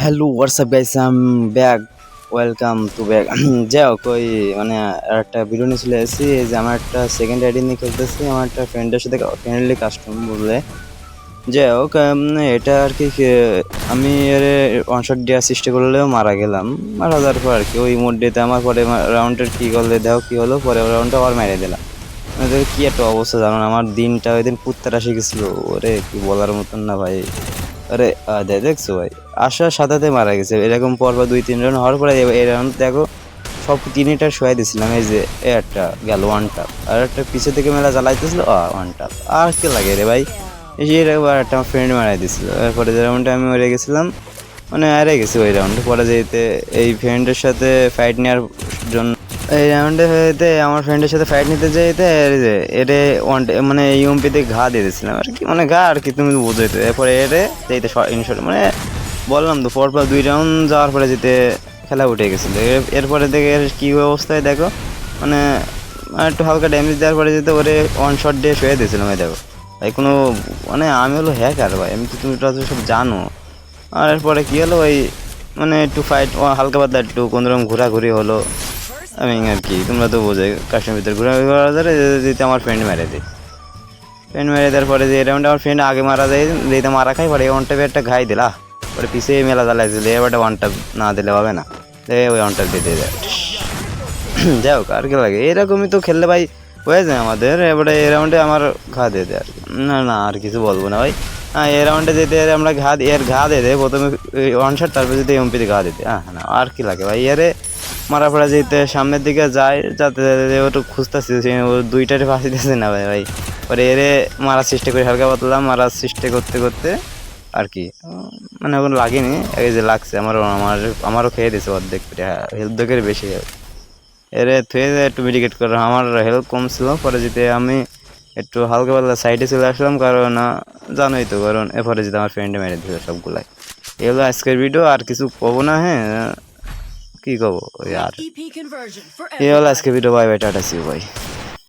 Hello WhatsApp guys um back welcome to back যাই হোক ওই মানে একটা ভিডিও নিয়ে চলে এসেছি এই যে আমার একটা সেকেন্ড আইডি নিয়ে খেলতেছি আমার একটা ফ্রেন্ডের সাথে ফ্রেন্ডলি কাস্টম বললে যাই হোক এটা আর কি আমি এর ওয়ান শট দেওয়ার চেষ্টা করলেও মারা গেলাম মারা যাওয়ার পর আর কি ওই মোডেতে আমার পরে রাউন্ডের কি করলে দেখো কি হলো পরে রাউন্ডটা আবার মেরে দিলাম ওদের কি একটা অবস্থা জানো না আমার দিনটা ওই দিন কুত্তাটা শিখেছিল ওরে কি বলার মতন না ভাই আরে দেখছো ভাই আসার সাথে সাথে মারা গেছে এরকম পরপর 2-3 রাউন্ড হওয়ার পরে এই রাউন্ড দেখো সব তিনটা শোয়াই দিছিলাম এই যে একটা গেল ওয়ান টাপ আর একটা পিছে থেকে মেলা জ্বালাইতেছিল ওয়ান টাপ আর কি লাগে রে ভাই এই যে একবার একটা ফ্রেন্ড মারাই দিছিল এরপরে যে রাউন্ডে আমি মরে গেছিলাম মানে হারে গেছি ওই রাউন্ডে পরে যেতে এই ফ্রেন্ডের সাথে ফাইট নেওয়ার জন্য এই রাউন্ডে হইতে আমার ফ্রেন্ডের সাথে ফাইট নিতে যেতে এরে মানে ইউএমপিতে ঘা দিয়ে দিয়েছিলাম আর কি মানে ঘা আর কি তুমি বুঝাইতে এরপরে এরে যেতে ইনশর্ট মানে বললাম তো পরপর 2 রাউন্ড যাওয়ার পরে যেতে খেলা উঠে গেছিলো এরপরে দেখে এর কী অবস্থায় দেখো মানে একটু হালকা ড্যামেজ দেওয়ার পরে যেতে ওরে ওয়ান শট দিয়ে শুয়ে দিয়েছিলাম এই দেখো ভাই কোনো মানে আমি হলো হ্যাকার ভাই আমি তো তুমি তো সব জানো আর এরপরে কী হলো ওই মানে একটু ফাইট হালকা পাতলা একটু কোনোরকম ঘোরাঘুরি হলো আমি আর কি তোমরা তো বোঝাই কাশ্মীর ভিতরে ঘোরাঘুরি করা যায় যেতে আমার ফ্রেন্ড মেরে দেয় ফ্রেন্ড মেরে দেওয়ার পরে যে রাউন্ডে আমার ফ্রেন্ড আগে মারা যায় যেতে মারা খাই পরে ওয়ান টাইপে একটা ঘাই দিলা পরে পিছিয়ে মেলা জ্বালাইছিল এবারটা ওয়ান টাপ না দিলে হবে না ওই ওয়ান টাপ দিয়ে যায় যাই হোক আর কি লাগে এরকমই তো খেললে ভাই হয়ে যায় আমাদের এবারে এই রাউন্ডে আমার ঘা দিয়ে দেয় আর কি না না আর কিছু বলবো না ভাই হ্যাঁ এই রাউন্ডে যেতে আমরা ঘা দিয়ে দেয় প্রথমে ওয়ান শট তারপরে যদি এমপিতে ঘা দিতে হ্যাঁ না আর কি লাগে ভাই এরে মারা পড়া যেতে সামনের দিকে যায় যাতে ওটু খুঁজতেছি ও দুইটারে ফাঁসি দিতেছে না ভাই ভাই পরে এরে মারার চেষ্টা করি হালকা পাতলা মারার চেষ্টা করতে করতে আর কি মানে এখন লাগেনি এই যে লাগছে আমারও খেয়ে দিয়েছে অর্ধেক অর্ধেকের বেশি এরে থুয়ে একটু মেডিকেট করে আমার হেলথ কম ছিল পরে যেতে আমি একটু হালকা পাতলা সাইডে চলে আসলাম কারণ জানোই তো কারণ এরপরে যেতে আমার ফ্রেন্ডে মেরে দিল সবগুলাই এগুলো আজকের ভিডিও আর কিছু কব না হ্যাঁ কি কব ওই আর এই হলো আজকে ভিডিও বাই বাই টাটা সি ভাই।